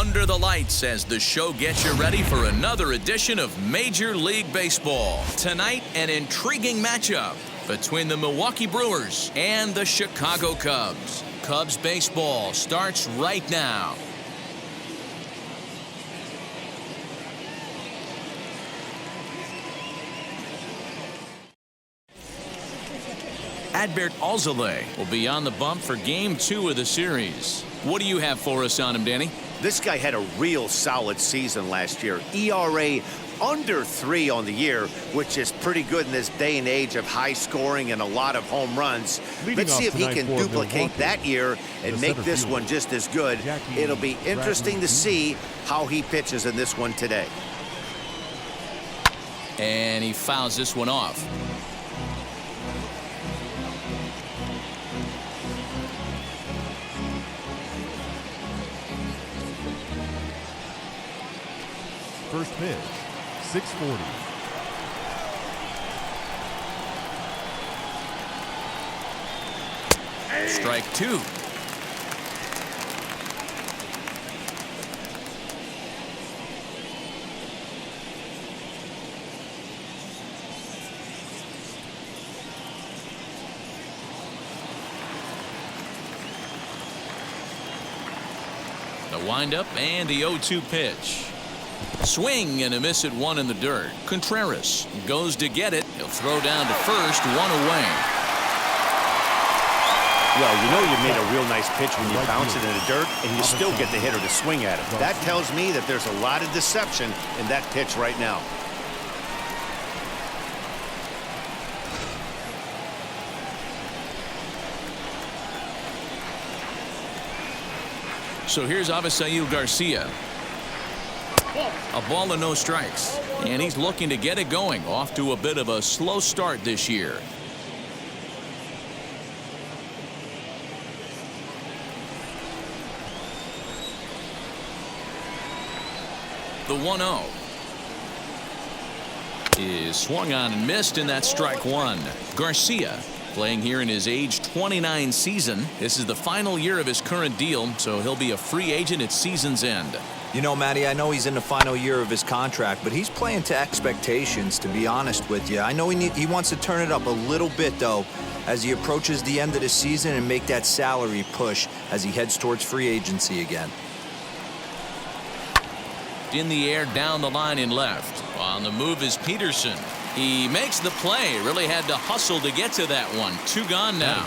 under the lights as the show gets you ready for another edition of Major League Baseball. Tonight, an intriguing matchup between the Milwaukee Brewers and the Chicago Cubs. Cubs baseball starts right now. Adbert Alzolay will be on the bump for Game 2 of the series. What do you have for us on him, Danny? This guy had a real solid season last year. ERA under 3 on the year, which is pretty good in this day and age of high scoring and a lot of home runs. Let's see if he can duplicate that year and make this one just as good. It'll be interesting to see how he pitches in this one today. And he fouls this one off. First pitch, 640. Strike 2. The windup and the 0-2 pitch. Swing and a miss at 1 in the dirt. Contreras goes to get it. He'll throw down to first, 1 away. Well, you know you made a real nice pitch when you bounce it in the dirt and you still get the hitter to swing at it. That tells me that there's a lot of deception in that pitch right now. So here's Avisail Garcia. A ball and no strikes. And he's looking to get it going. Off to a bit of a slow start this year. The 1-0 is swung on and missed, and that's strike 1. Garcia playing here in his age 29 season. This is the final year of his current deal, so he'll be a free agent at season's end. You know, Matty, I know he's in the final year of his contract, but he's playing to expectations, to be honest with you. I know he wants to turn it up a little bit, though, as he approaches the end of the season and make that salary push as he heads towards free agency again. In the air, down the line in left. On the move is Peterson. He makes the play. Really had to hustle to get to that one. 2 gone now.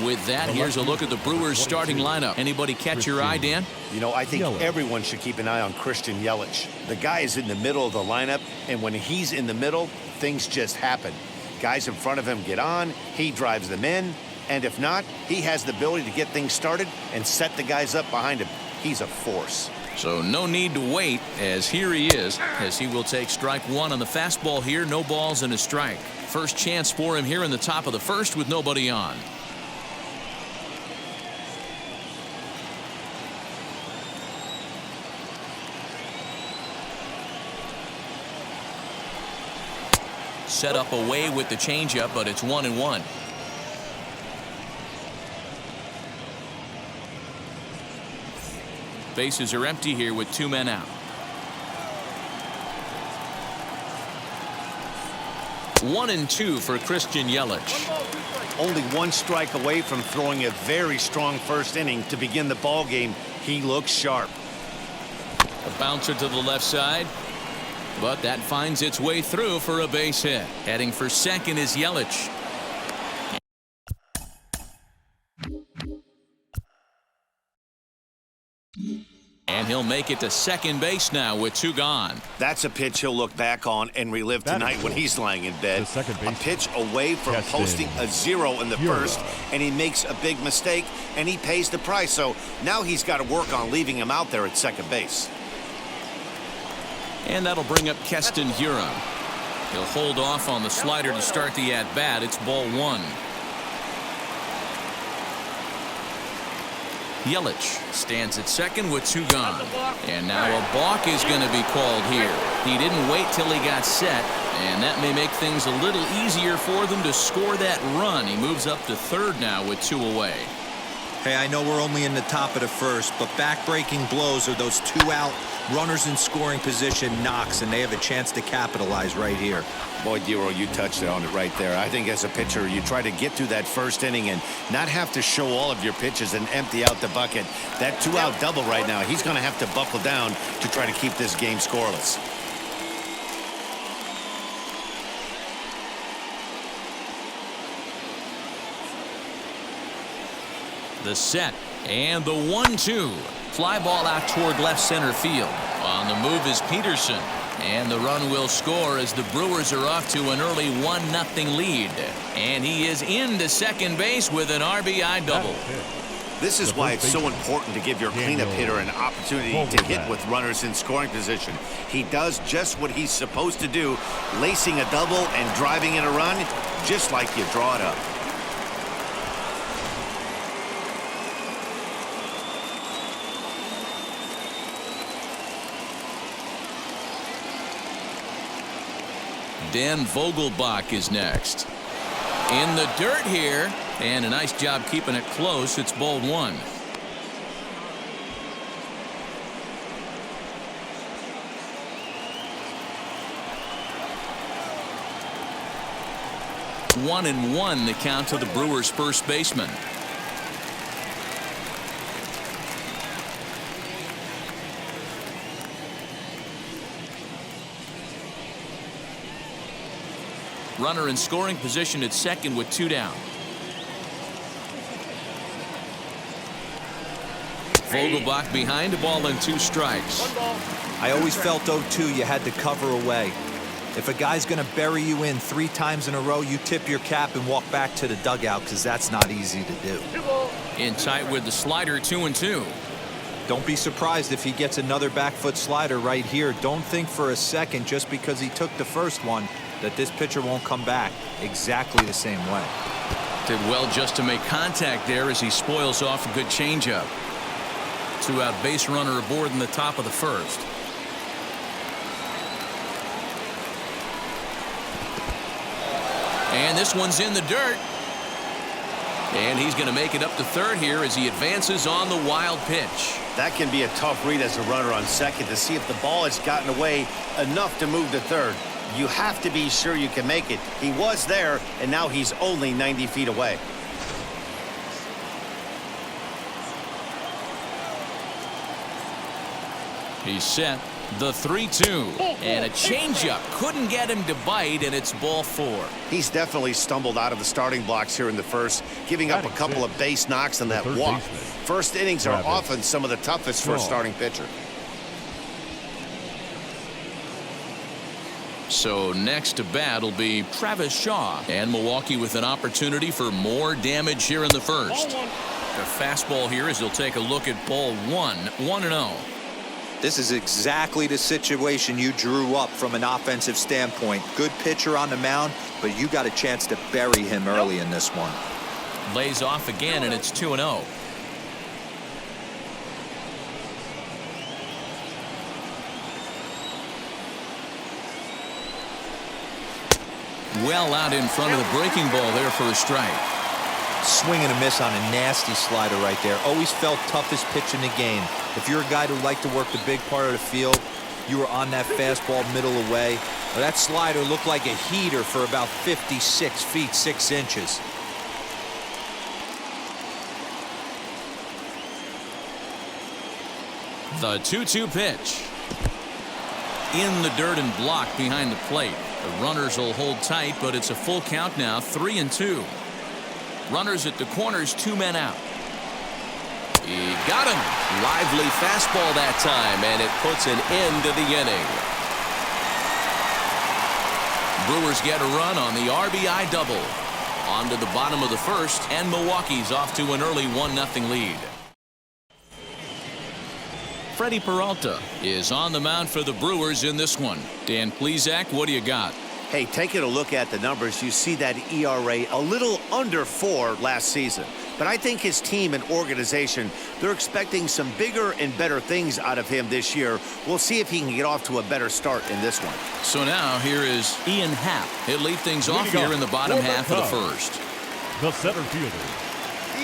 With that, here's a look at the Brewers starting lineup. Anybody catch your eye, Dan? You know, I think everyone should keep an eye on Christian Yelich. The guy is in the middle of the lineup, and when he's in the middle, things just happen. Guys in front of him get on, he drives them in, and if not, he has the ability to get things started and set the guys up behind him. He's a force. So no need to wait, as here he is, as he will take strike 1 on the fastball here. No balls and a strike. First chance for him here in the top of the first with nobody on. Set up away with the changeup, but it's 1-1. Bases are empty here with 2 men out. 1-2 for Christian Yelich. Only 1 strike away from throwing a very strong first inning to begin the ball game. He looks sharp. A bouncer to the left side, but that finds its way through for a base hit. Heading for second is Yelich. And he'll make it to second base now with 2 gone. That's a pitch he'll look back on and relive tonight when he's lying in bed. A pitch away from posting a 0 in the first, and he makes a big mistake, and he pays the price. So now he's got to work on leaving him out there at second base. And that'll bring up Keston Hiura. He'll hold off on the slider to start the at-bat. It's ball 1. Yelich stands at second with 2 gone. And now a balk is going to be called here. He didn't wait till he got set, and that may make things a little easier for them to score that run. He moves up to third now with 2 away. Hey, I know we're only in the top of the first, but back-breaking blows are those two-out runners in scoring position knocks, and they have a chance to capitalize right here. Boy, Dero, you touched on it right there. I think as a pitcher, you try to get through that first inning and not have to show all of your pitches and empty out the bucket. That two-out double right now, he's going to have to buckle down to try to keep this game scoreless. The set and the 1-2. Fly ball out toward left center field. On the move is Peterson. And the run will score as the Brewers are off to an early 1-0 lead. And he is into second base with an RBI double. This is why it's so important to give your cleanup hitter an opportunity to hit with runners in scoring position. He does just what he's supposed to do, lacing a double and driving in a run, just like you draw it up. Dan Vogelbach is next. In the dirt here, and a nice job keeping it close. It's ball one. One and one the count to the Brewers' first baseman. Runner in scoring position at second with two down. Vogelbach behind, a ball and two strikes. I always felt 0-2 you had to cover away. If a guy's going to bury you in 3 times in a row, you tip your cap and walk back to the dugout because that's not easy to do. In tight with the slider, 2-2. Don't be surprised if he gets another back foot slider right here. Don't think for a second just because he took the first one that this pitcher won't come back exactly the same way. Did well just to make contact there as he spoils off a good changeup. Two-out base runner aboard in the top of the first. And this one's in the dirt. And he's going to make it up to third here as he advances on the wild pitch. That can be a tough read as a runner on second to see if the ball has gotten away enough to move to third. You have to be sure you can make it. He was there, and now he's only 90 feet away. He's set. The 3-2. And a changeup. Couldn't get him to bite, and it's ball 4. He's definitely stumbled out of the starting blocks here in the first, giving up a couple of base knocks and that walk. First innings are often some of the toughest for a starting pitcher. So next to bat will be Travis Shaw, and Milwaukee with an opportunity for more damage here in the first. The fastball here as he'll take a look at ball 1, 1-0. This is exactly the situation you drew up from an offensive standpoint. Good pitcher on the mound, but you got a chance to bury him early in this one. Lays off again, and it's 2-0. Well out in front of the breaking ball there for a strike. Swing and a miss on a nasty slider right there. Always felt toughest pitch in the game. If you're a guy who liked to work the big part of the field, you were on that fastball middle away. Well, that slider looked like a heater for about 56 feet 6 inches. The 2-2 pitch. In the dirt and blocked behind the plate. The runners will hold tight, but it's a full count now, 3-2. Runners at the corners, 2 men out. He got him. Lively fastball that time, and it puts an end to the inning. Brewers get a run on the RBI double. On to the bottom of the first, and Milwaukee's off to an early 1-0 lead. Freddie Peralta is on the mound for the Brewers in this one. Dan Plesac, what do you got? Hey, taking a look at the numbers, you see that ERA a little under 4 last season. But I think his team and organization, they're expecting some bigger and better things out of him this year. We'll see if he can get off to a better start in this one. So now here is Ian Happ. He'll lead things off here in the bottom half of the first. The center fielder,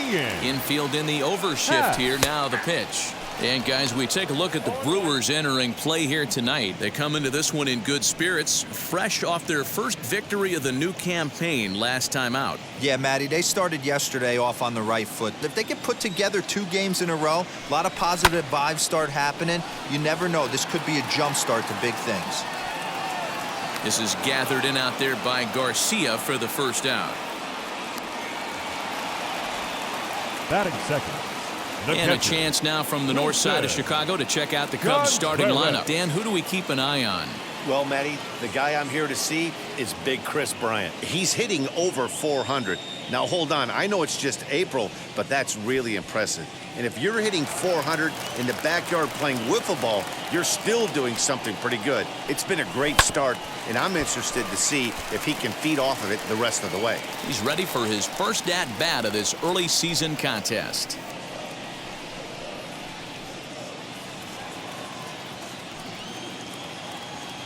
swinging. Infield in the overshift here. Now the pitch. And guys, we take a look at the Brewers entering play here tonight. They come into this one in good spirits, fresh off their first victory of the new campaign last time out. Yeah, Matty, they started yesterday off on the right foot. If they can put together 2 games in a row, a lot of positive vibes start happening. You never know. This could be a jump start to big things. This is gathered in out there by Garcia for the first out. Batting second. And a chance now from the north side of Chicago to check out the Cubs starting lineup. Dan, who do we keep an eye on? Well, Matty, the guy I'm here to see is Big Chris Bryant. He's hitting over 400. Now, hold on. I know it's just April, but that's really impressive. And if you're hitting 400 in the backyard playing wiffle ball, you're still doing something pretty good. It's been a great start, and I'm interested to see if he can feed off of it the rest of the way. He's ready for his first at-bat of this early season contest.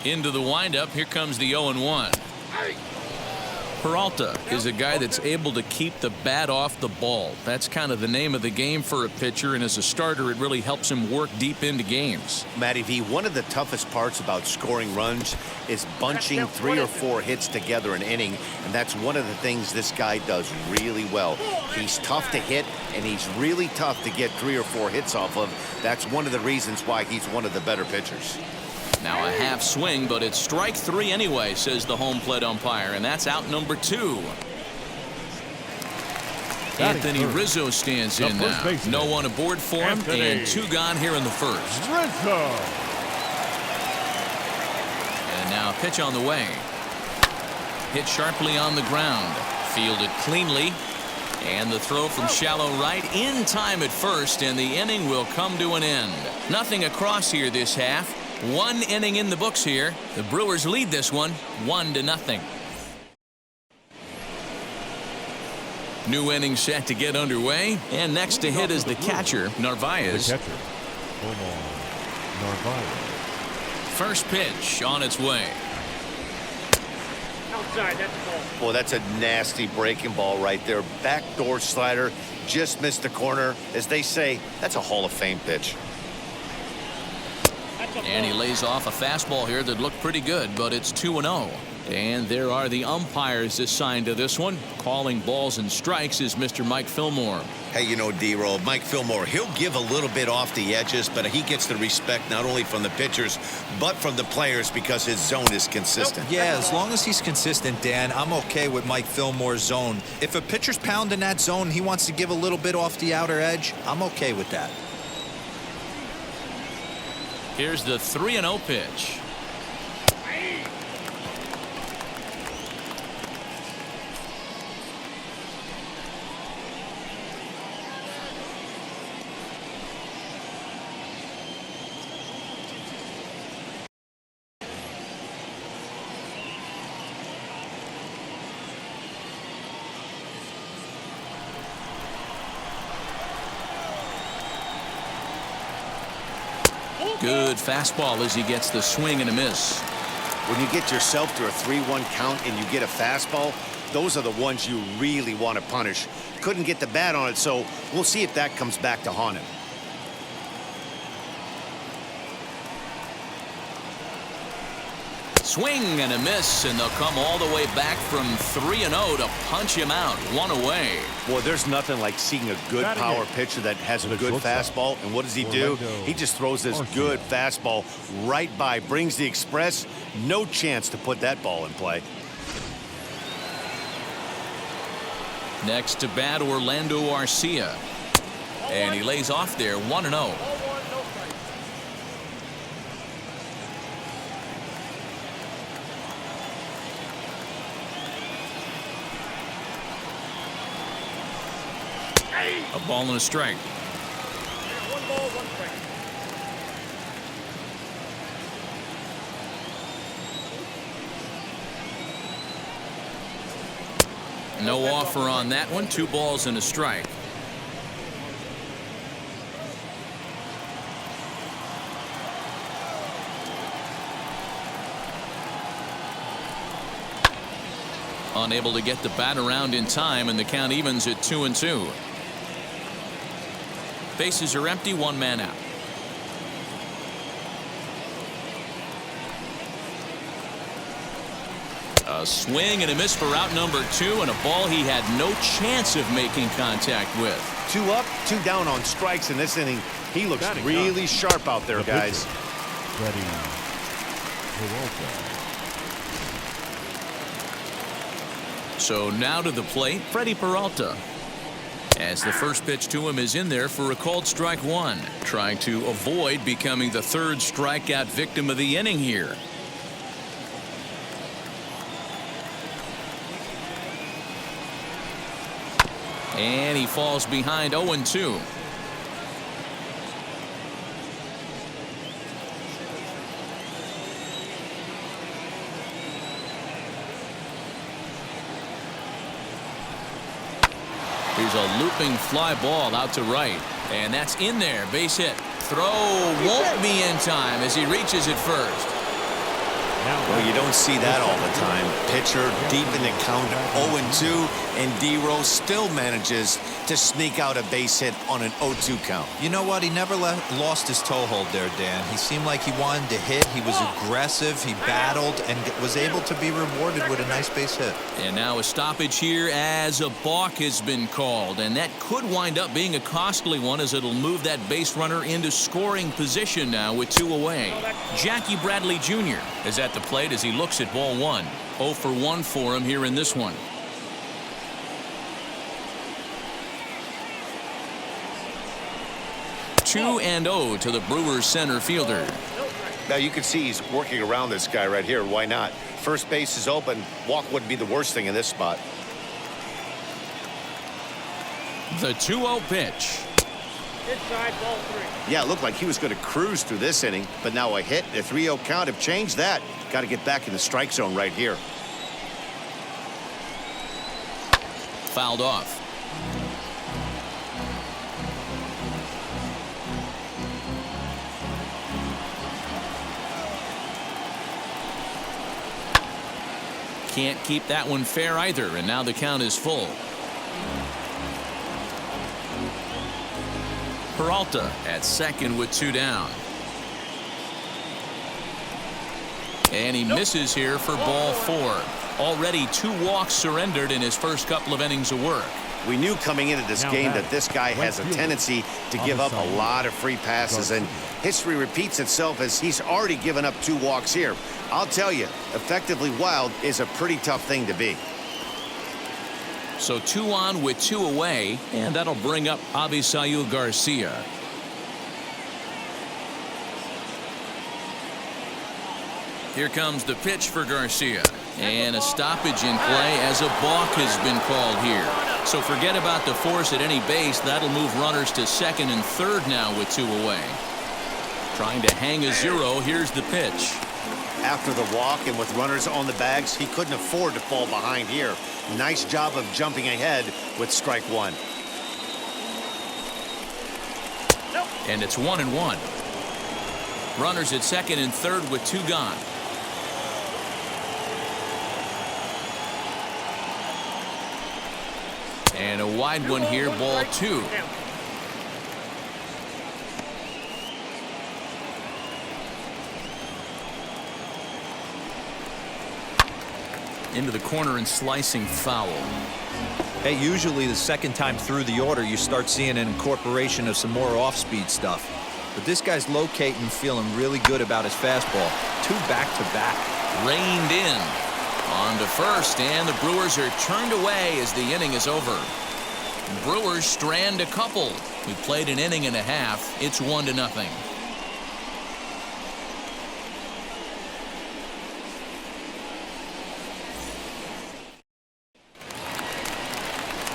Into the windup, here comes the 0-1. Peralta is a guy that's able to keep the bat off the ball. That's kind of the name of the game for a pitcher, and as a starter, it really helps him work deep into games. Matty V, one of the toughest parts about scoring runs is bunching 3 or 4 hits together an inning, and that's one of the things this guy does really well. He's tough to hit, and he's really tough to get 3 or 4 hits off of. That's one of the reasons why he's one of the better pitchers. Now a half swing, but it's strike 3 anyway, says the home plate umpire, and that's out number 2. Anthony Rizzo stands in now. No one aboard for him, and 2 gone here in the first. Rizzo. And now a pitch on the way. Hit sharply on the ground. Fielded cleanly. And the throw from shallow right in time at first, and the inning will come to an end. Nothing across here this half. 1 inning in the books here. The Brewers lead this one 1-0. New inning set to get underway. And next to hit is the catcher, Narvaez. The catcher, Omar Narvaez. First pitch on its way. Outside, that's a ball. Boy, that's a nasty breaking ball right there. Backdoor slider, just missed the corner. As they say, that's a Hall of Fame pitch. And he lays off a fastball here that looked pretty good, but it's 2-0. And there are the umpires assigned to this one. Calling balls and strikes is Mr. Mike Fillmore. Hey, you know, D-Roll, Mike Fillmore, he'll give a little bit off the edges, but he gets the respect not only from the pitchers, but from the players because his zone is consistent. Yeah, as long as he's consistent, Dan, I'm okay with Mike Fillmore's zone. If a pitcher's pounding that zone, he wants to give a little bit off the outer edge, I'm okay with that. Here's the 3-0 pitch. Good fastball as he gets the swing and a miss. When you get yourself to a 3-1 count and you get a fastball, those are the ones you really want to punish. Couldn't get the bat on it, so we'll see if that comes back to haunt him. Swing and a miss, and they'll come all the way back from 3-0 to punch him out. 1 away. Boy, there's nothing like seeing a good power pitcher that has a good fastball. And what does he do? He just throws this good fastball right by, brings the express. No chance to put that ball in play. Next to bat, Orlando Arcia. And he lays off there, 1-0. A ball and a strike. 1 ball, 1 strike. No offer on that one. 2 balls and a strike. Unable to get the bat around in time, and the count evens at 2-2. Bases are empty, one man out. A swing and a miss for out number 2, and a ball he had no chance of making contact with. 2 up, 2 down on strikes in this inning. He looks really sharp out there, guys. Freddie Peralta. So now to the plate, Freddie Peralta. As the first pitch to him is in there for a called strike 1. Trying to avoid becoming the 3rd strikeout victim of the inning here. And he falls behind 0-2. Here's a looping fly ball out to right. And that's in there. Base hit. Throw won't be in time as he reaches it first. Well, you don't see that all the time. Pitcher deep in the count, 0-2, and D-Rose still manages to sneak out a base hit on an 0-2 count. You know what? He never lost his toehold there, Dan. He seemed like he wanted to hit. He was aggressive. He battled and was able to be rewarded with a nice base hit. And now a stoppage here as a balk has been called. And that could wind up being a costly one as it'll move that base runner into scoring position now with 2 away. Jackie Bradley Jr. is at the plate as he looks at ball 1. 0 for 1 for him here in this one. Two and 0 to the Brewers center fielder. Now you can see he's working around this guy right here. Why not? First base is open. Walk wouldn't be the worst thing in this spot. The 2-0 pitch. Inside, ball 3. Yeah, it looked like he was going to cruise through this inning, but now a hit, a 3-0 count have changed that. Got to get back in the strike zone right here. Fouled off. Can't keep that one fair either, and now the count is full. Peralta at second with 2 down. And he misses here for ball 4. Already 2 walks surrendered in his first couple of innings of work. We knew coming into this game that this guy has a tendency to give up a lot of free passes, and history repeats itself as he's already given up 2 walks here. I'll tell you, effectively wild is a pretty tough thing to be. So 2 on with 2 away, and that'll bring up Avisail Garcia. Here comes the pitch for Garcia. And a stoppage in play as a balk has been called here. So forget about the force at any base. That'll move runners to second and third now with 2 away. Trying to hang a 0. Here's the pitch. After the walk and with runners on the bags, he couldn't afford to fall behind here. Nice job of jumping ahead with strike 1. And it's 1-1. Runners at second and third with 2 gone. And a wide one here, ball 2. Into the corner and slicing foul. Hey, usually the second time through the order, you start seeing an incorporation of some more off-speed stuff. But this guy's locating, feeling really good about his fastball. 2 back-to-back. Reined in. On to first, and the Brewers are turned away as the inning is over. Brewers strand a couple. We played an inning and a half. It's 1-0.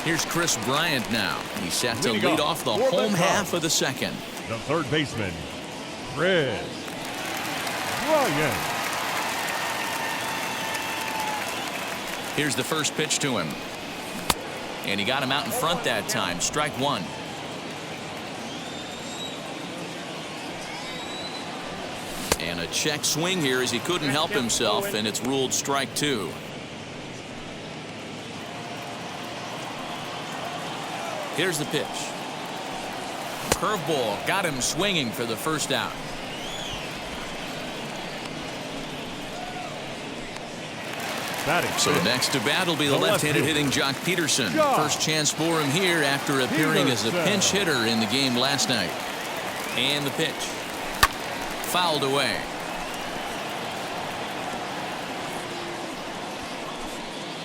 Here's Chris Bryant now. He's set to lead off the home half of the second. The third baseman, Chris Bryant. Here's the first pitch to him. And he got him out in front that time. Strike 1. And a check swing here as he couldn't help himself, and it's ruled strike 2. Here's the pitch. Curveball got him swinging for the first out. So next to bat will be the left-handed hitting Jock Peterson. First chance for him here after appearing as a pinch hitter in the game last night. And the pitch. Fouled away.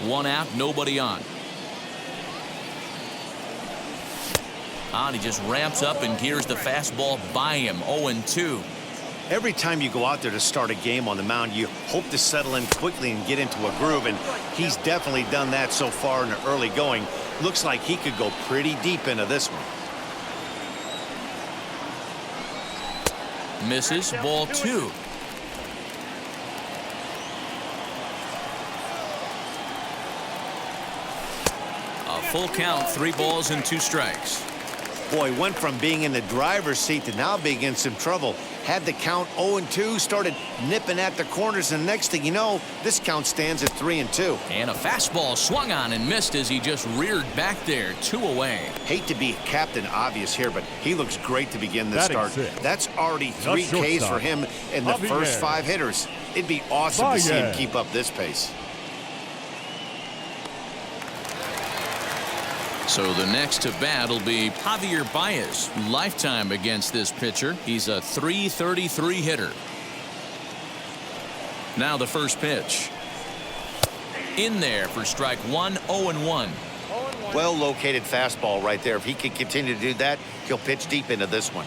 One out, nobody on. He just ramps up and gears the fastball by him. 0-2. Every time you go out there to start a game on the mound, you hope to settle in quickly and get into a groove, and he's definitely done that so far in the early going. Looks like he could go pretty deep into this one. Misses. Ball 2. A full count, 3 balls and 2 strikes. Boy, went from being in the driver's seat to now being in some trouble. Had the count 0-2, started nipping at the corners, and next thing you know, this count stands at 3-2. And a fastball swung on and missed as he just reared back there. 2 away. Hate to be Captain Obvious here, but he looks great to begin this start. That's already 3 Ks for him in the first 5 hitters. It'd be awesome to see him keep up this pace. So the next to bat will be Javier Baez. Lifetime against this pitcher. He's a .333 hitter. Now the first pitch. In there for strike 1, 0-1. Well located fastball right there. If he can continue to do that, he'll pitch deep into this one.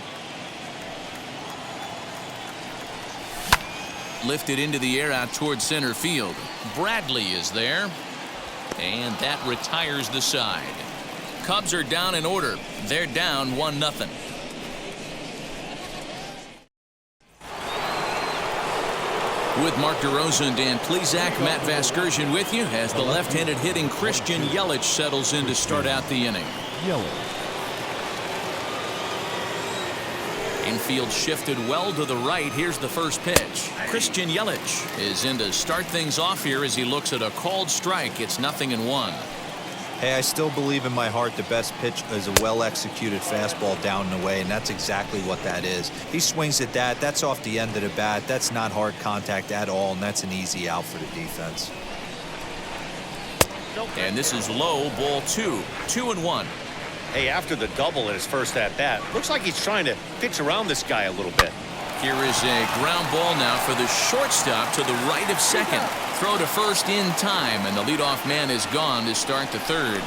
Lifted into the air out towards center field. Bradley is there. And that retires the side. Cubs are down in order. They're down 1-0. With Mark DeRosa and Dan Plesac, Matt Vasgersian with you as the left-handed hitting Christian Yelich settles in to start out the inning. Infield shifted well to the right. Here's the first pitch. Christian Yelich is in to start things off here as he looks at a called strike. It's 0-1. Hey, I still believe in my heart the best pitch is a well-executed fastball down and away, and that's exactly what that is. He swings at that. That's off the end of the bat. That's not hard contact at all, and that's an easy out for the defense. And this is low, ball 2. 2-1. Hey, after the double in his first at-bat, looks like he's trying to pitch around this guy a little bit. Here is a ground ball now for the shortstop to the right of second. Throw to first in time, and the leadoff man is gone to start the third.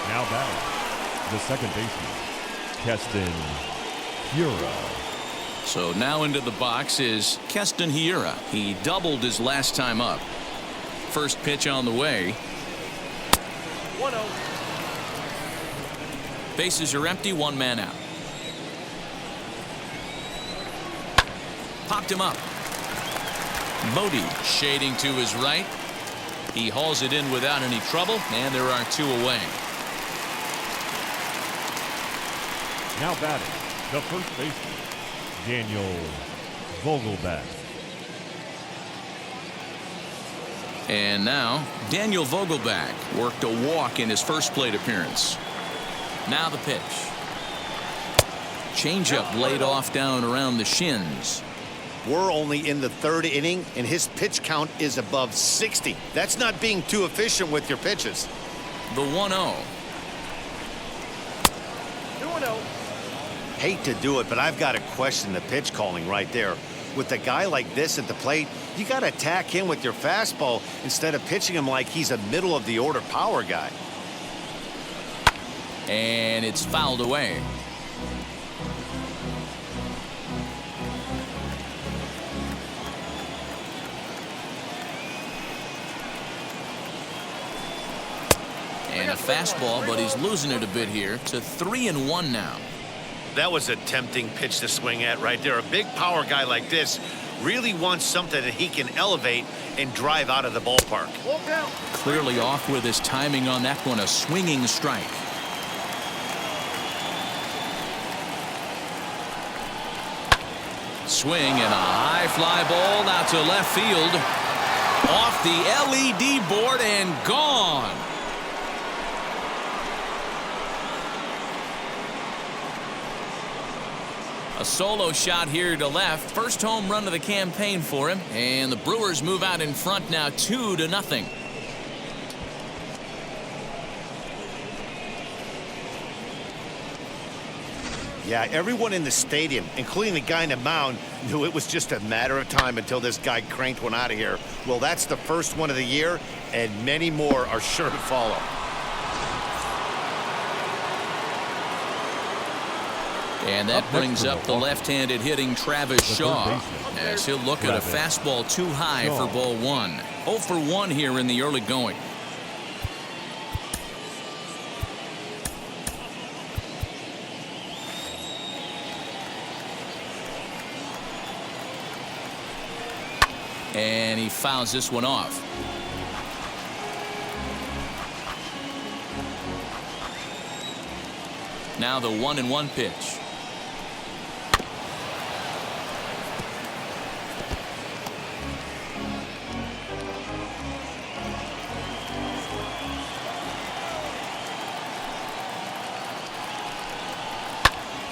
Now batting, the second baseman, Keston Hiura. So now into the box is Keston Hiura. He doubled his last time up. First pitch on the way. 1-0. Bases are empty, 1 man out. Popped him up. Modi shading to his right. He hauls it in without any trouble, and there are 2 away. Now batting, the first baseman, Daniel Vogelbach. And now Daniel Vogelbach worked a walk in his first plate appearance. Now the pitch. Changeup laid off down around the shins. We're only in the 3rd inning, and his pitch count is above 60. That's not being too efficient with your pitches. The 1-0. 2-0. Hate to do it, but I've got to question the pitch calling right there. With a guy like this at the plate, you got to attack him with your fastball instead of pitching him like he's a middle-of-the-order power guy. And it's fouled away. And a fastball, but he's losing it a bit here to 3-1 now. That was a tempting pitch to swing at right there. A big power guy like this really wants something that he can elevate and drive out of the ballpark. Clearly off with his timing on that one, a swinging strike. Swing and a high fly ball out to left field. Off the LED board and gone. A solo shot here to left. First home run of the campaign for him. And the Brewers move out in front now 2-0. Yeah, everyone in the stadium, including the guy in the mound, knew it was just a matter of time until this guy cranked one out of here. Well, that's the first one of the year, and many more are sure to follow. And that brings up the left-handed hitting Travis Shaw, as he'll look at a fastball too high for ball 1. 0 for 1 here in the early going. And he fouls this one off. Now the 1-1 pitch.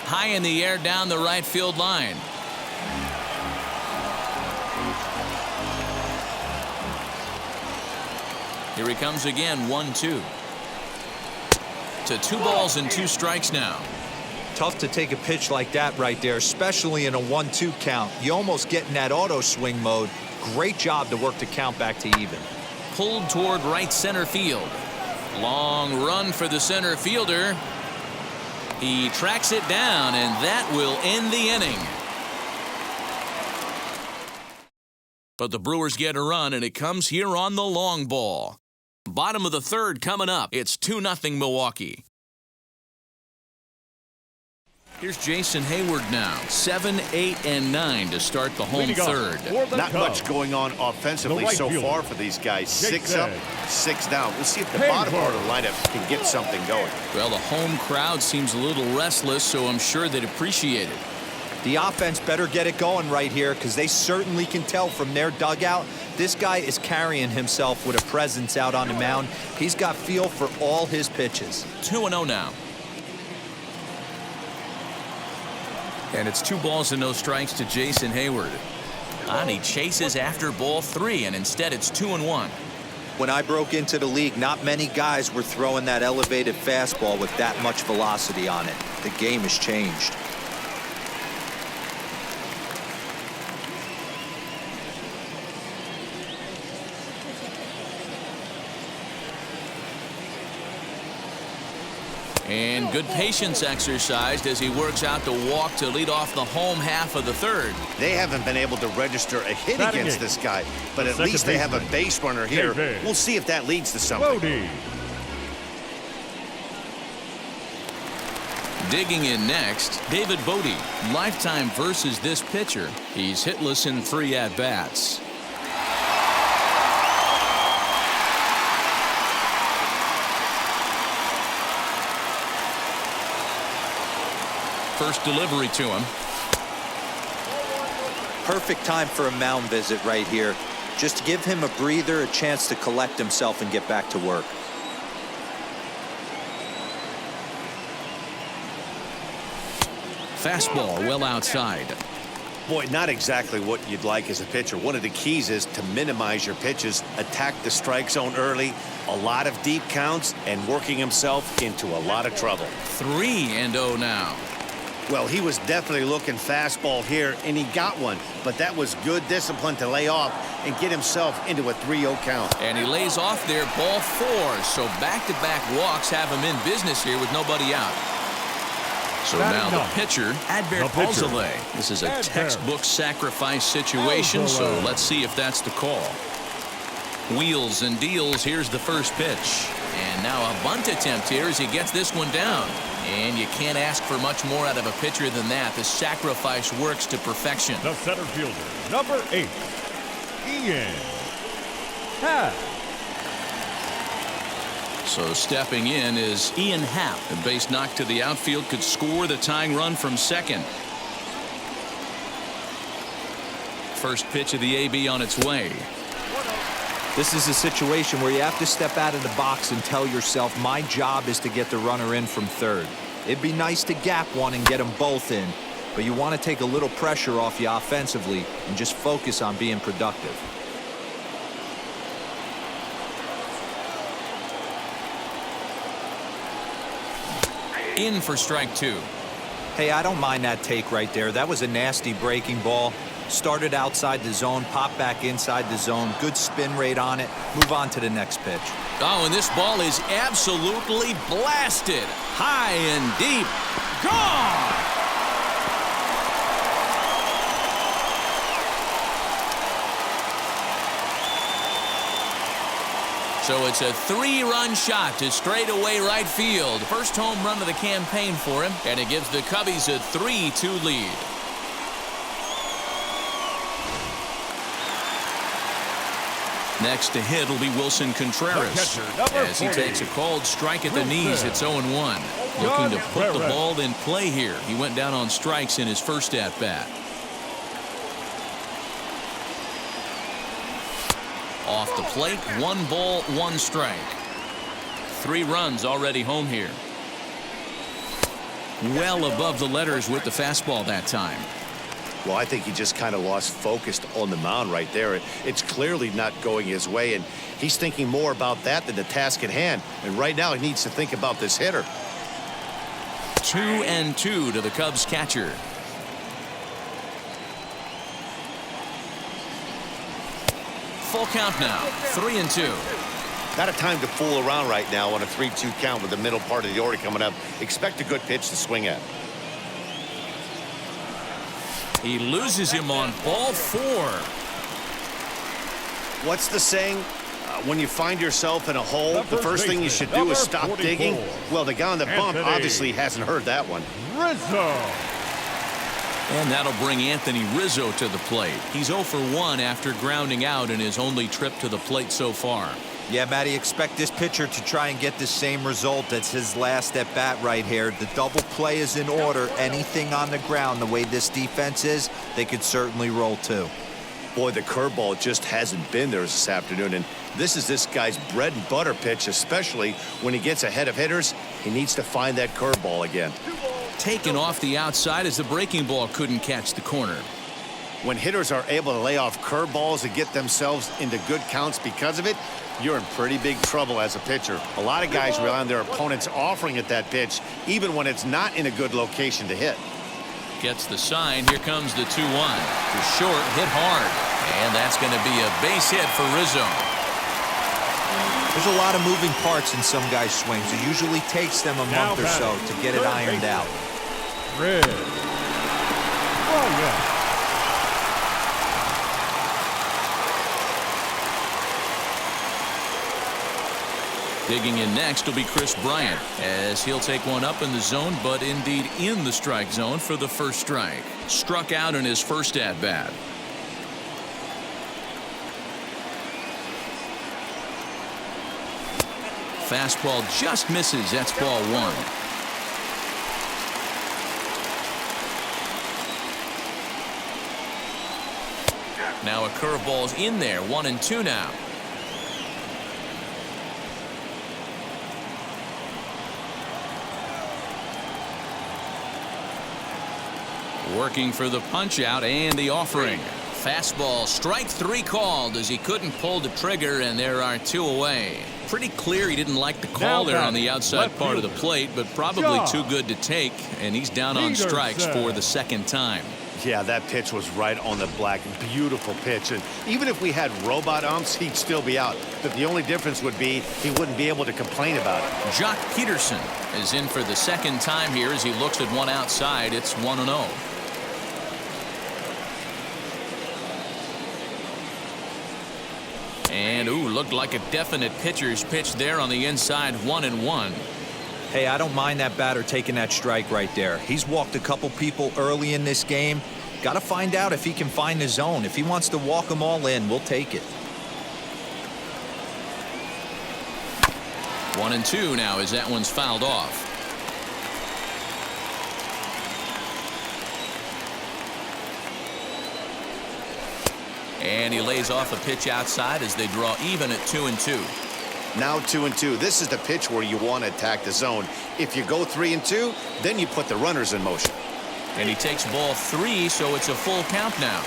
High in the air down the right field line. Here he comes again, 1-2. To 2 balls and 2 strikes now. Tough to take a pitch like that right there, especially in a 1-2 count. You almost get in that auto swing mode. Great job to work the count back to even. Pulled toward right center field. Long run for the center fielder. He tracks it down, and that will end the inning. But the Brewers get a run, and it comes here on the long ball. Bottom of the third coming up. It's 2-0 Milwaukee. Here's Jason Hayward now. 7, 8, and 9 to start the home third. Not much going on offensively so far for these guys. 6 up, 6 down. We'll see if the bottom part of the lineup can get something going. Well, the home crowd seems a little restless, so I'm sure they'd appreciate it. The offense better get it going right here, because they certainly can tell from their dugout this guy is carrying himself with a presence out on the mound. He's got feel for all his pitches. 2-0 now. And it's 2 balls and no strikes to Jason Hayward. And he chases after ball 3, and instead it's 2-1. When I broke into the league, not many guys were throwing that elevated fastball with that much velocity on it. The game has changed. And good patience exercised as he works out the walk to lead off the home half of the third. They haven't been able to register a hit against this guy, but at least they have a base runner here. We'll see if that leads to something. Digging in next, David Bodie. Lifetime versus this pitcher. He's hitless in 3 at-bats. First delivery to him. Perfect time for a mound visit right here. Just to give him a breather, a chance to collect himself and get back to work. Fastball well outside. Boy, not exactly what you'd like as a pitcher. One of the keys is to minimize your pitches, attack the strike zone early, a lot of deep counts, and working himself into a lot of trouble. 3-0 now. Well, he was definitely looking fastball here, and he got one. But that was good discipline to lay off and get himself into a 3-0 count. And he lays off there, ball 4. So back-to-back walks have him in business here with nobody out. So now the pitcher, Adbert Alzolay. This is a textbook sacrifice situation, so let's see if that's the call. Wheels and deals. Here's the first pitch. And now a bunt attempt here as he gets this one down. And you can't ask for much more out of a pitcher than that. The sacrifice works to perfection. The center fielder, number 8, Ian Happ. So stepping in is Ian Happ. The base knock to the outfield could score the tying run from second. First pitch of the AB on its way. This is a situation where you have to step out of the box and tell yourself, my job is to get the runner in from third. It'd be nice to gap one and get them both in. but you want to take a little pressure off you offensively and just focus on being productive. In for strike 2. Hey, I don't mind that take right there. That was a nasty breaking ball. Started outside the zone, popped back inside the zone. Good spin rate on it. Move on to the next pitch. Oh, and this ball is absolutely blasted. High and deep. Gone! So it's a 3-run shot to straightaway right field. First home run of the campaign for him, and it gives the Cubbies a 3-2 lead. Next to hit will be Wilson Contreras. As he takes a called strike at the knees, it's 0-1. Looking to put the ball in play here. He went down on strikes in his first at-bat. Off the plate, 1 ball, 1 strike. 3 runs already home here. Well above the letters with the fastball that time. Well, I think he just kind of lost focus on the mound right there. It's clearly not going his way, and he's thinking more about that than the task at hand. And right now he needs to think about this hitter. 2-2 to the Cubs catcher. Full count now, 3-2. Not a time to fool around right now on a 3-2 count with the middle part of the order coming up. Expect a good pitch to swing at. He loses him on ball 4. What's the saying? When you find yourself in a hole, the first thing you should do is stop 44. digging. Well, the guy on the bump obviously hasn't heard that one. Rizzo. And that'll bring Anthony Rizzo to the plate. He's 0 for 1 after grounding out in his only trip to the plate so far. Yeah, Matty, expect this pitcher to try and get the same result as his last at bat right here. The double play is in order. Anything on the ground, the way this defense is, they could certainly roll too. Boy, the curveball just hasn't been there this afternoon, and this is this guy's bread and butter pitch, especially when he gets ahead of hitters. He needs to find that curveball again. Taken off the outside as the breaking ball couldn't catch the corner. When hitters are able to lay off curveballs and get themselves into good counts because of it, you're in pretty big trouble as a pitcher. A lot of guys rely on their opponents offering at that pitch, even when it's not in a good location to hit. Gets the sign. Here comes the 2-1. To short, hit hard. And that's going to be a base hit for Rizzo. There's a lot of moving parts in some guys' swings. It usually takes them a month or so to get it ironed out. Red. Digging in next will be Chris Bryant, as he'll take one up in the zone, but indeed in the strike zone for the first strike. Struck out in his first at-bat. Fastball just misses. That's ball 1. Now a curveball's in there. 1-2 now. Working for the punch out and the offering. Fastball, strike 3 called as he couldn't pull the trigger, and there are 2 away. Pretty clear he didn't like the call there on the outside part of the plate, but probably too good to take, and he's down on strikes for the second time. Yeah, that pitch was right on the black. Beautiful pitch. And even if we had robot umps, he'd still be out. But the only difference would be he wouldn't be able to complain about it. Jock Peterson is in for the second time here as he looks at one outside. It's 1-0. And, ooh, looked like a definite pitcher's pitch there on the inside. 1-1. Hey, I don't mind that batter taking that strike right there. He's walked a couple people early in this game. Got to find out if he can find the zone. If he wants to walk them all in, we'll take it. 1-2 now as that one's fouled off. And he lays off a pitch outside as they draw even at 2-2. Now 2-2. This is the pitch where you want to attack the zone. If you go 3-2, then you put the runners in motion. And he takes ball 3, so it's a full count now.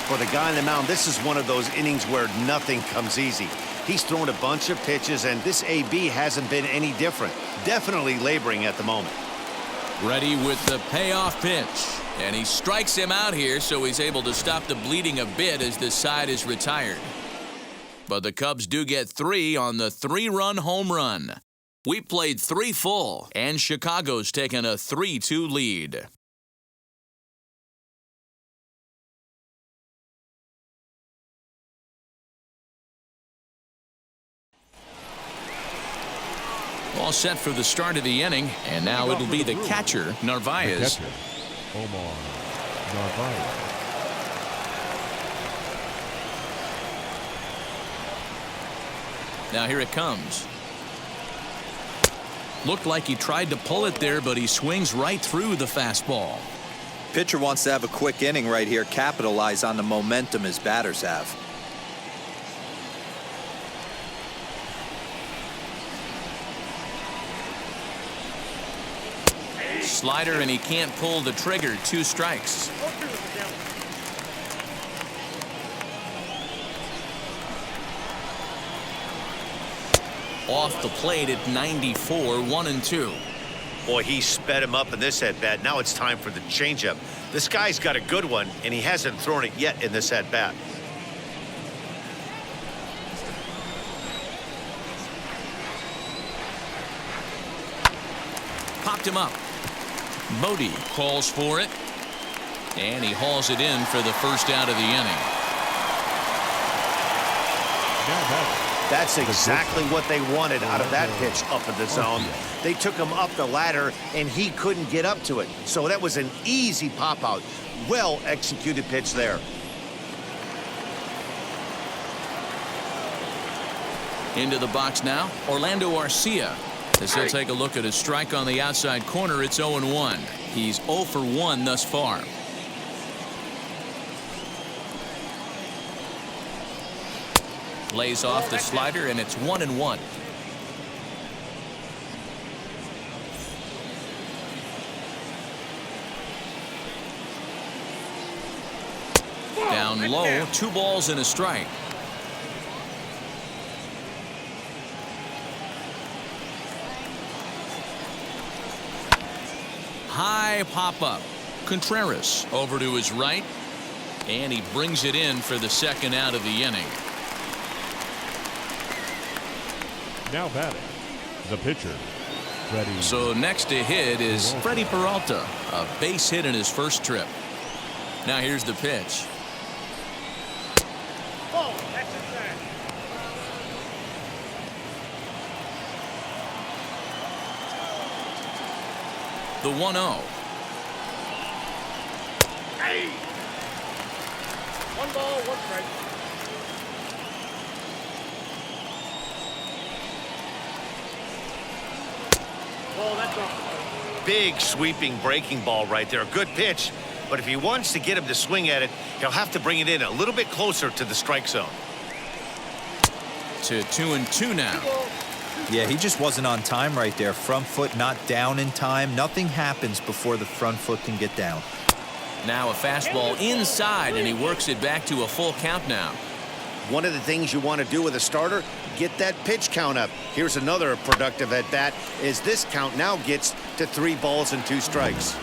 For the guy on the mound, this is one of those innings where nothing comes easy. He's thrown a bunch of pitches, and this AB hasn't been any different. Definitely laboring at the moment. Ready with the payoff pitch. And he strikes him out here, so he's able to stop the bleeding a bit as the side is retired. But the Cubs do get 3 on the 3-run home run. We played 3 full, and Chicago's taken a 3-2 lead. All set for the start of the inning, and now it'll be the catcher, Narvaez. Omar Narvaez. Now here it comes. Looked like he tried to pull it there, but he swings right through the fastball. Pitcher wants to have a quick inning right here, capitalize on the momentum his batters have. Slider, and he can't pull the trigger. 2 strikes. Off the plate at 94, 1-2. Boy, he sped him up in this at-bat. Now it's time for the changeup. This guy's got a good one, and he hasn't thrown it yet in this at-bat. Popped him up. Bodie calls for it, and he hauls it in for the first out of the inning. That's exactly what they wanted out of that pitch up in the zone. They took him up the ladder, and he couldn't get up to it. So that was an easy pop-out. Well-executed pitch there. Into the box now, Orlando Arcia. As he'll take a look at his strike on the outside corner, it's 0-1. He's 0 for 1 thus far. Lays off the slider, and it's 1-1. Down low, 2 balls and a strike. High pop-up. Contreras over to his right, and he brings it in for the second out of the inning. Now batting, the pitcher, Freddie. So next to hit is Freddie Peralta, a base hit in his first trip. Now here's the pitch. Ball, that's it back. The 1-0. Hey! 1 ball, 1 strike. Ball, that's off. Big sweeping breaking ball right there. Good pitch. But if he wants to get him to swing at it, he'll have to bring it in a little bit closer to the strike zone. To 2-2 now. Yeah, he just wasn't on time right there. Front foot not down in time. Nothing happens before the front foot can get down. Now a fastball inside, and he works it back to a full count now. One of the things you want to do with a starter, get that pitch count up. Here's another productive at bat, as this count now gets to 3 balls and 2 strikes.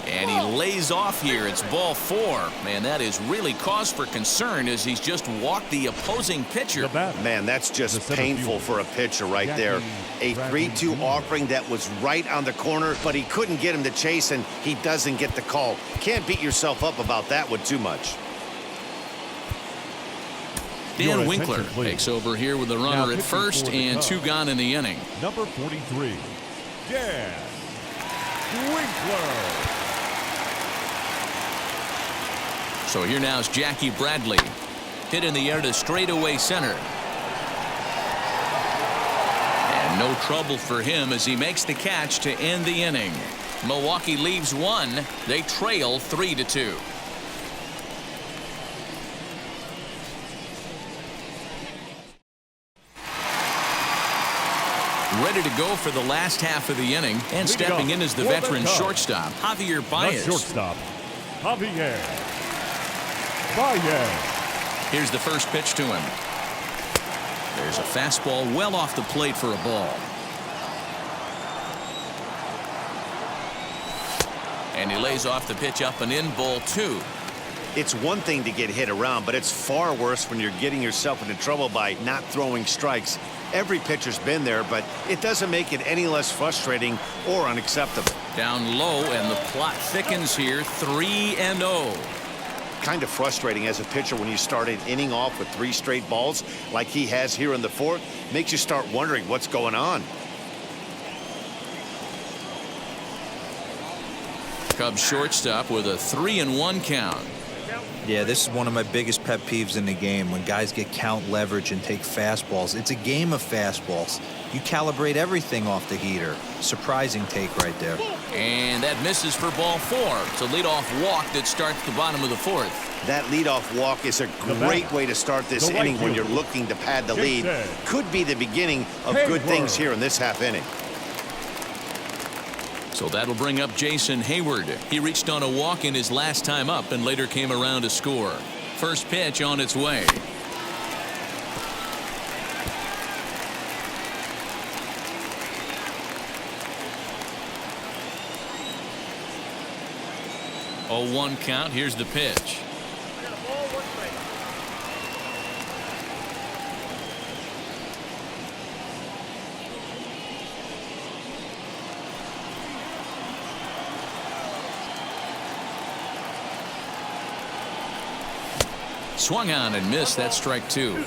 And he lays off here. It's ball 4. Man, that is really cause for concern as he's just walked the opposing pitcher. Man, that's just painful for a pitcher right there. A 3-2 offering that was right on the corner, but he couldn't get him to chase, and he doesn't get the call. Can't beat yourself up about that one too much. Dan Winkler takes over here with the runner at first and 2 gone in the inning. Number 43, Dan Winkler. So here now is Jackie Bradley. Hit in the air to straightaway center. And no trouble for him as he makes the catch to end the inning. Milwaukee leaves 1. They trail 3-2. Ready to go for the last half of the inning, and stepping in as the veteran shortstop, Javier The Baez. shortstop, Javier Baez. Here's the first pitch to him. There's a fastball well off the plate for a ball. And he lays off the pitch up and in, ball 2. It's one thing to get hit around, but it's far worse when you're getting yourself into trouble by not throwing strikes. Every pitcher's been there, but it doesn't make it any less frustrating or unacceptable. Down low, and the plot thickens here, 3-0. Kind of frustrating as a pitcher when you start an inning off with 3 straight balls like he has here in the 4th. Makes you start wondering what's going on. Cubs shortstop with a 3-1 count. Yeah, this is one of my biggest pet peeves in the game, when guys get count leverage and take fastballs. It's a game of fastballs. You calibrate everything off the heater. Surprising take right there. And that misses for ball 4. It's a leadoff walk that starts the bottom of the 4th. That leadoff walk is a great way to start this inning when you're looking to pad the lead. Could be the beginning of good things here in this half inning. So that'll bring up Jason Hayward. He reached on a walk in his last time up and later came around to score. First pitch on its way. Oh, 1 count. Here's the pitch. Swung on and missed. That's strike 2.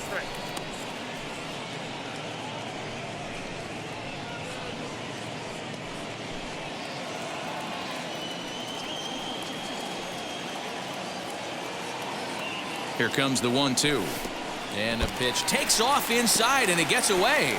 Here comes the 1-2. And a pitch takes off inside, and it gets away.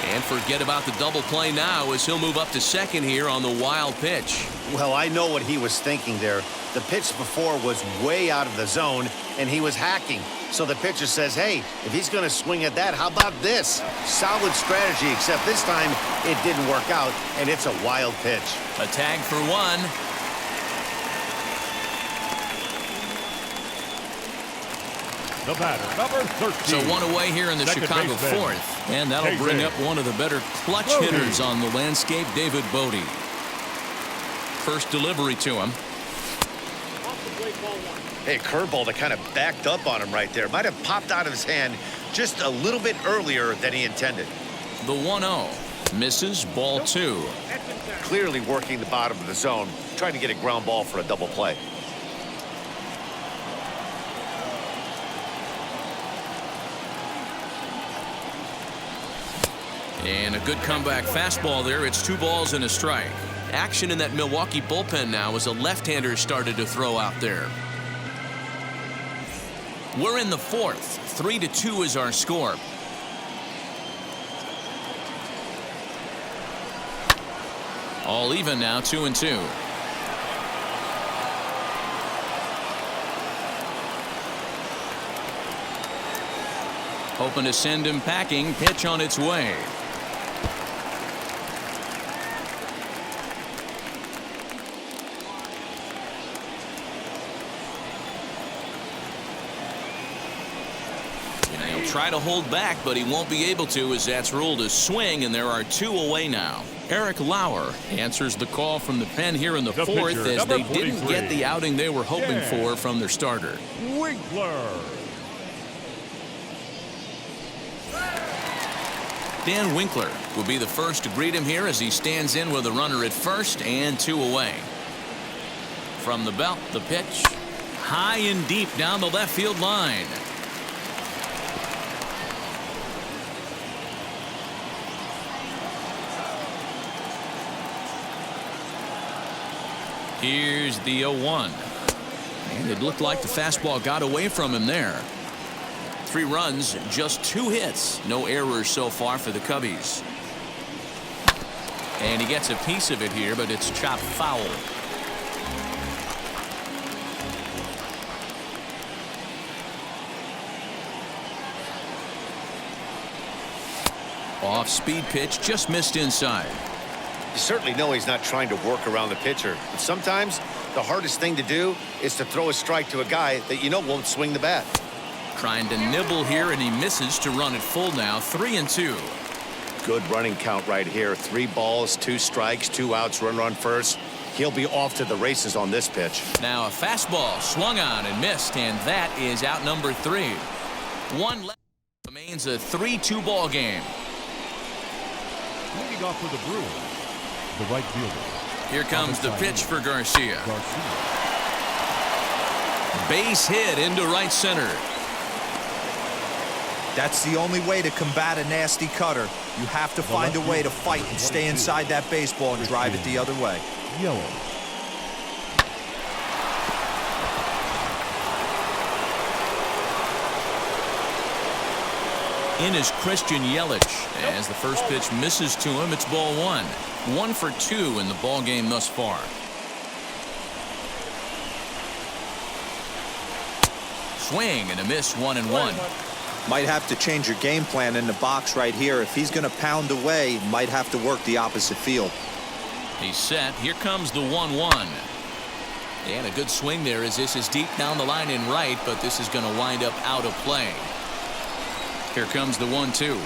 And forget about the double play now as he'll move up to second here on the wild pitch. Well, I know what he was thinking there. The pitch before was way out of the zone, and he was hacking. So the pitcher says, hey, if he's going to swing at that, how about this? Solid strategy, except this time it didn't work out, and it's a wild pitch. A tag for 1. The batter, number 13. So 1 away here in the Second Chicago baseman, 4th. And that'll bring up one of the better clutch Bodie. hitters on the landscape, David Bodie. First delivery to him. Hey, curveball that kind of backed up on him right there. Might have popped out of his hand just a little bit earlier than he intended. The 1-0. Misses, ball 2. Clearly working the bottom of the zone, trying to get a ground ball for a double play. And a good comeback fastball there. It's 2 balls and a strike. Action in that Milwaukee bullpen now as a left-hander started to throw out there. We're in the 4th. 3-2 is our score. All even now, 2-2. Hoping to send him packing. Pitch on its way. He'll try to hold back, but he won't be able to, as that's ruled a swing, and there are 2 away now. Eric Lauer answers the call from the pen here in the 4th pitcher, as they number didn't 43. get the outing they were hoping for from their starter. Winkler. Dan Winkler will be the first to greet him here as he stands in with a runner at first and 2 away. From the belt, the pitch. High and deep down the left field line. Here's the 0-1. And it looked like the fastball got away from him there. 3 runs, just 2 hits. No errors so far for the Cubbies. And he gets a piece of it here, but it's chopped foul. Off-speed pitch just missed inside. You certainly know he's not trying to work around the pitcher. But sometimes the hardest thing to do is to throw a strike to a guy that you know won't swing the bat. Trying to nibble here, and he misses to run it full now. 3-2. Good running count right here. 3 balls, 2 strikes, 2 outs, runner on first. He'll be off to the races on this pitch. Now a fastball swung on and missed, and that is out number 3. 1 left. Remains a 3-2 ball game. Leading off for the Brewers, the right fielder. Here comes the pitch for Garcia. Base hit into right center. That's the only way to combat a nasty cutter. You have to find a way to fight and stay inside that baseball and drive it the other way. Yellow. In is Christian Yelich. As the first pitch misses to him, it's ball 1. 1 for 2 in the ball game thus far. Swing and a miss, 1-1. Might have to change your game plan in the box right here. If he's going to pound away, might have to work the opposite field. He's set. Here comes the 1-1. And a good swing there as this is deep down the line in right, but this is going to wind up out of play. Here comes the 1-2.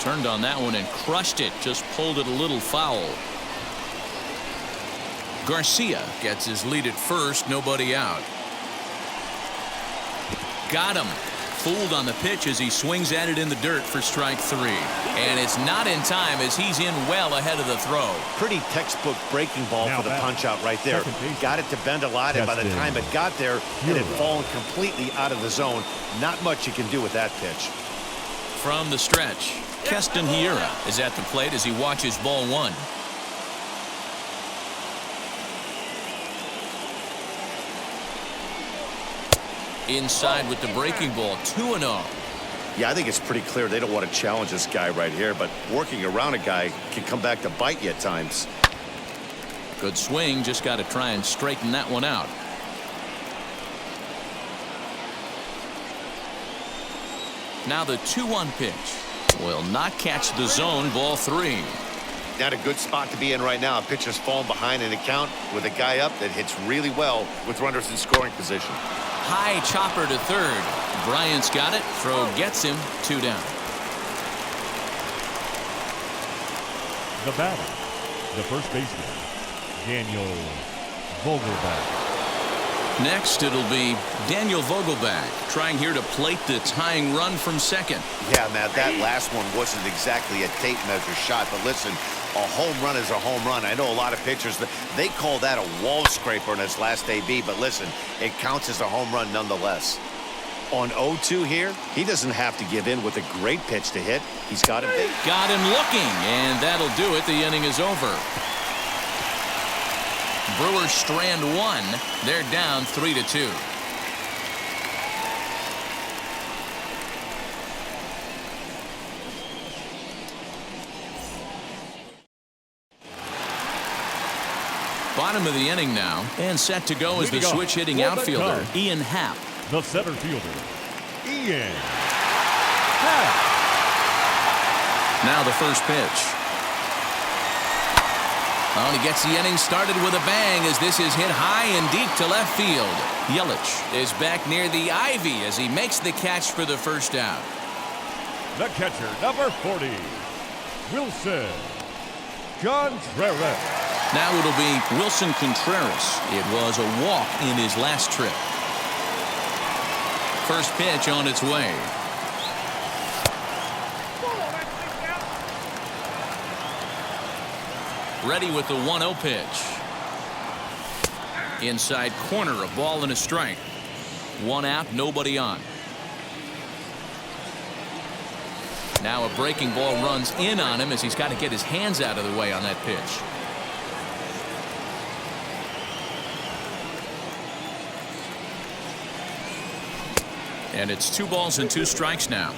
Turned on that one and crushed it. Just pulled it a little foul. Garcia gets his lead at first. Nobody out. Got him. Fooled on the pitch as he swings at it in the dirt for strike 3. And it's not in time as he's in well ahead of the throw. Pretty textbook breaking ball for the punch out right there. Got it to bend a lot, and by the time it got there, it had fallen completely out of the zone. Not much you can do with that pitch. From the stretch, Keston Hiura is at the plate as he watches ball 1. Inside with the breaking ball, 2-0. Yeah, I think it's pretty clear they don't want to challenge this guy right here, but working around a guy can come back to bite you at times. Good swing, just got to try and straighten that one out. Now the 2-1 pitch will not catch the zone, ball 3. Not a good spot to be in right now. A pitcher's falling behind in a count with a guy up that hits really well with runners in scoring position. High chopper to third. Bryant's got it. Throw gets him. 2 down. The batter, the first baseman, Daniel Vogelbach. Next, it'll be Daniel Vogelbach trying here to plate the tying run from second. Yeah, Matt, that last one wasn't exactly a tape measure shot, but listen, a home run is a home run. I know a lot of pitchers, they call that a wall scraper in his last AB, but listen, it counts as a home run nonetheless. On 0-2 here, he doesn't have to give in with a great pitch to hit. He's got him big. Got him looking, and that'll do it. The inning is over. Brewers strand 1. They're down 3-2. Bottom of the inning now, and set to go is the switch hitting outfielder, Ian Happ. The center fielder, Ian Happ. Now the first pitch. Oh, and he gets the inning started with a bang as this is hit high and deep to left field. Yelich is back near the ivy as he makes the catch for the first out. The catcher, number 40, Wilson Contreras. Now it'll be Wilson Contreras. It was a walk in his last trip. First pitch on its way. Ready with the 1-0 pitch. Inside corner, a ball and a strike. 1 out, nobody on. Now a breaking ball runs in on him as he's got to get his hands out of the way on that pitch. And it's 2 balls and 2 strikes now.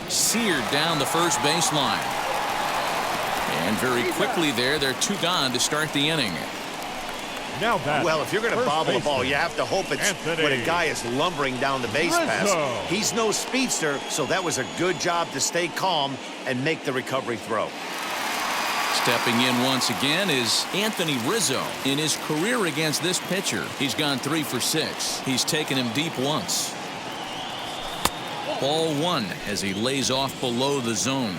Seared down the first baseline. And very quickly there, they're 2 gone to start the inning. Now that. Well, if you're going to bobble the ball, you have to hope it's when a guy is lumbering down the base pass. He's no speedster, so that was a good job to stay calm and make the recovery throw. Stepping in once again is Anthony Rizzo. In his career against this pitcher, he's gone 3 for 6. He's taken him deep once. Ball 1 as he lays off below the zone.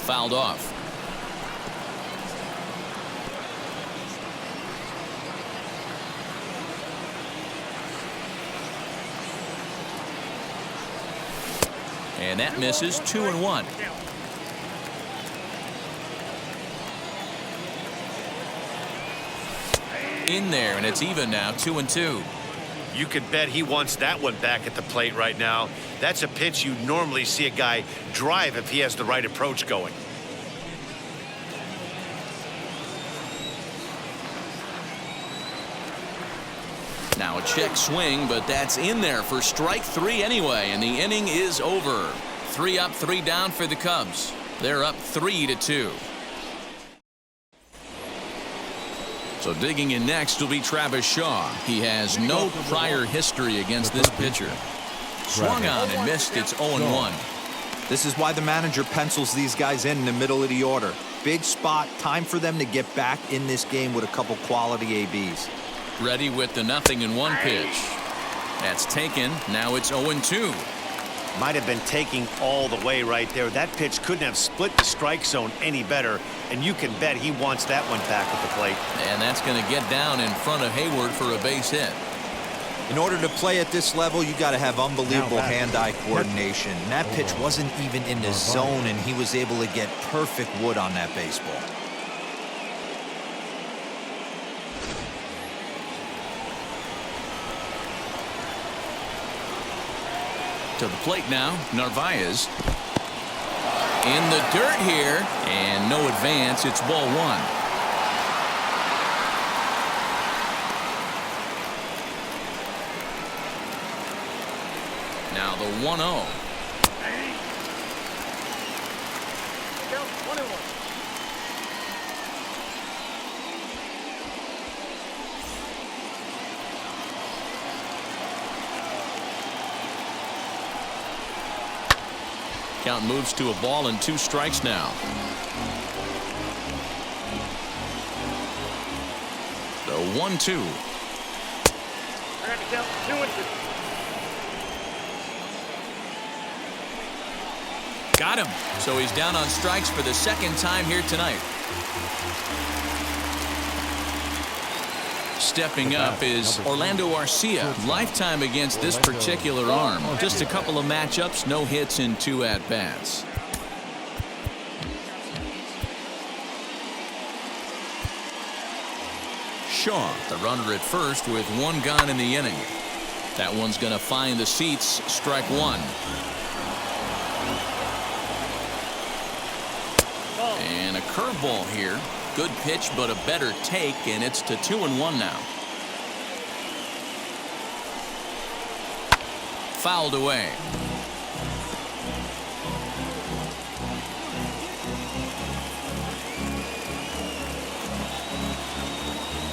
Fouled off. And that misses. 2-1. In there, and it's even now. 2-2. You could bet he wants that one back at the plate right now. That's a pitch you normally see a guy drive if he has the right approach going. Now a check swing, but that's in there for strike 3 anyway, and the inning is over. 3 up, 3 down for the Cubs. They're up 3-2. So digging in next will be Travis Shaw. He has no prior history against this pitcher. Swung on and missed. It's 0-1. This is why the manager pencils these guys in the middle of the order. Big spot. Time for them to get back in this game with a couple quality ABs. Ready with the 0-1 pitch. That's taken. Now it's 0-2. Might have been taking all the way right there. That pitch couldn't have split the strike zone any better, and you can bet he wants that one back at the plate. And that's going to get down in front of Hayward for a base hit. In order to play at this level, you got to have unbelievable hand-eye coordination. And that pitch wasn't even in the zone, and he was able to get perfect wood on that baseball. To the plate now, Narvaez. In the dirt here, and no advance. It's ball 1. Now the 1-0. Count moves to a ball and 2 strikes now. The 1-2. Got him. So he's down on strikes for the second time here tonight. Stepping up is Orlando Arcia. Lifetime against this particular arm. Just a couple of matchups, no hits in 2 at-bats. Shaw, the runner at first with 1 gone in the inning. That one's going to find the seats. Strike 1. And a curveball here. Good pitch, but a better take, and it's to 2-1 now. Fouled away.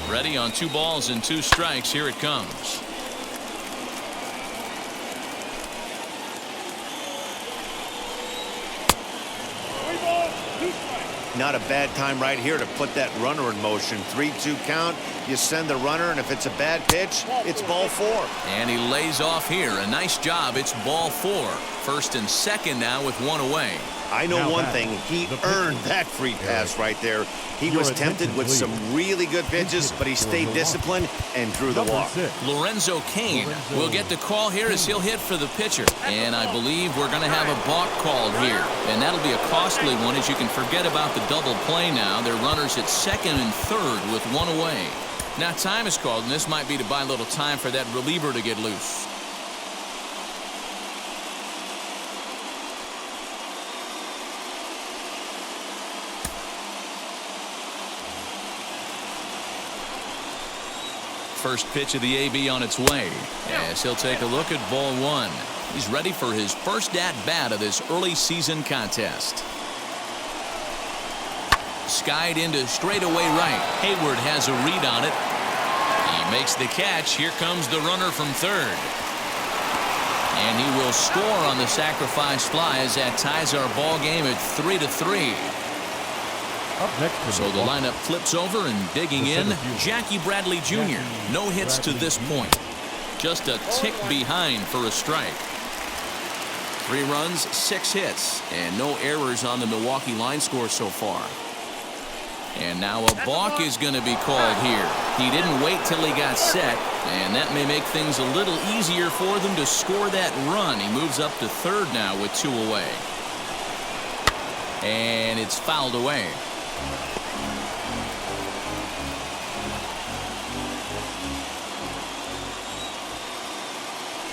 Ready on 2 balls and 2 strikes. Here it comes. Not a bad time right here to put that runner in motion. 3-2 count. You send the runner, and if it's a bad pitch, it's ball 4. And he lays off here. A nice job. It's ball 4. First and second now with 1 away. I know one thing. He earned that free pass right there. He was tempted with some really good pitches, but he stayed disciplined and drew the walk. Lorenzo Cain will get the call here as he'll hit for the pitcher. And I believe we're going to have a balk called here. And that'll be a costly one, as you can forget about the double play now. They're runners at second and third with 1 away. Now time is called, and this might be to buy a little time for that reliever to get loose. First pitch of the AB on its way, as he'll take a look at ball 1. He's ready for his first at-bat of this early season contest. skied into straightaway right. Hayward has a read on it. He makes the catch. Here comes the runner from third. And he will score on the sacrifice fly as that ties our ball game at 3-3. Up next, so the lineup flips over, and digging in, Jackie Bradley Jr. No hits to this point. Just a tick behind for a strike. 3 runs, 6 hits, and no errors on the Milwaukee line score so far. And now a balk is going to be called here. He didn't wait till he got set, and that may make things a little easier for them to score that run. He moves up to third now with 2 away. And it's fouled away.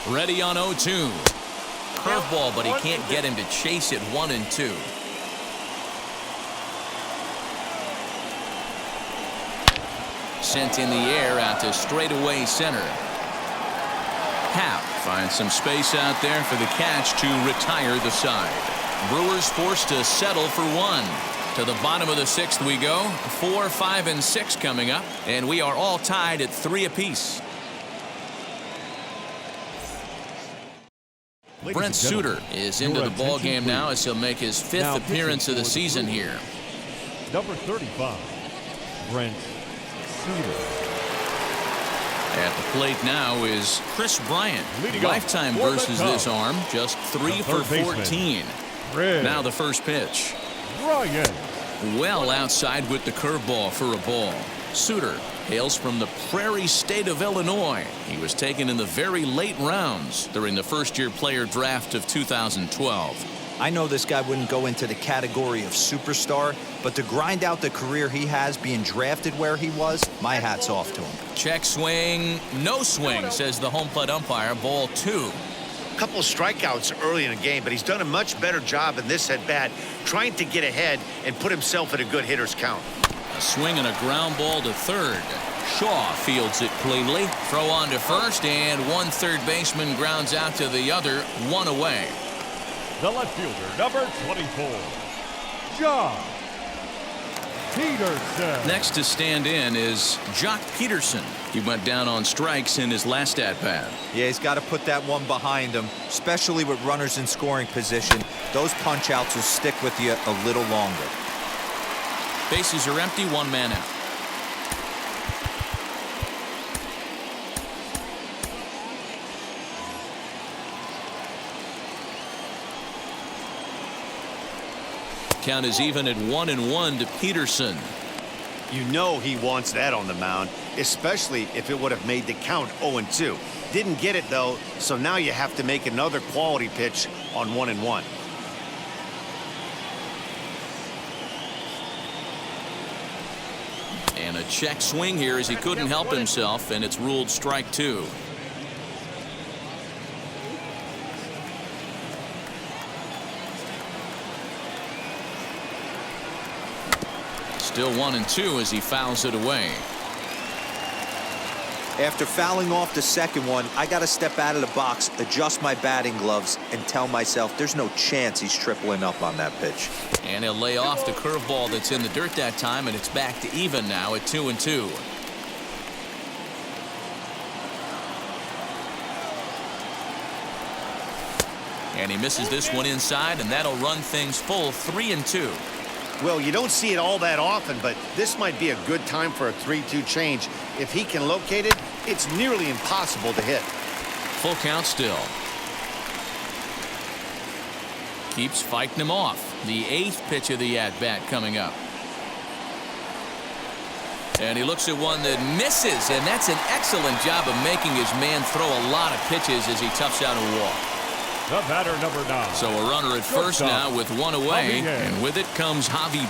Ready on 0-2. Curveball, but he can't get him to chase it 1-2. Sent in the air out to straightaway center. Happ finds some space out there for the catch to retire the side. Brewers forced to settle for 1. To the bottom of the 6th we go. 4, 5, and 6 coming up, and we are all tied at 3 apiece. Brent Suter is into the ball game now as he'll make his 5th appearance of the season here. Number 35, Brent Suter. At the plate now is Chris Bryant. Lifetime versus this arm, just 3 for 14. Now the first pitch. Bryant. Well outside with the curveball for a ball. Suter hails from the prairie state of Illinois. He was taken in the very late rounds during the first-year player draft of 2012. I know this guy wouldn't go into the category of superstar, but to grind out the career he has being drafted where he was, my hat's off to him. Check swing, no swing, says the home plate umpire. Ball 2. A couple of strikeouts early in the game, but he's done a much better job in this at-bat trying to get ahead and put himself in a good hitter's count. A swing and a ground ball to third. Shaw fields it cleanly. Throw on to first, and one third baseman grounds out to the other. 1 away. The left fielder, number 24, Jock Peterson. Next to stand in is Jock Peterson. He went down on strikes in his last at-bat. Yeah, he's got to put that one behind him, especially with runners in scoring position. Those punch-outs will stick with you a little longer. Bases are empty, 1 man out. Count is even at 1-1 to Peterson. You know he wants that on the mound, especially if it would have made the count 0-2. Didn't get it, though, so now you have to make another quality pitch on 1-1. And a check swing here as he couldn't help himself, and it's ruled strike 2. Still 1-2 as he fouls it away. After fouling off the second one, I got to step out of the box, adjust my batting gloves, and tell myself there's no chance he's tripling up on that pitch. And he'll lay off the curveball that's in the dirt that time, and it's back to even now at 2-2. And he misses this one inside, and that'll run things full 3-2. Well, you don't see it all that often, but this might be a good time for a 3-2 change. If he can locate it, it's nearly impossible to hit. Full count still. Keeps fighting him off. The 8th pitch of the at-bat coming up. And he looks at one that misses, and that's an excellent job of making his man throw a lot of pitches as he toughs out a walk. The batter, number 9. So a runner at first now with 1 away, and with it comes Javi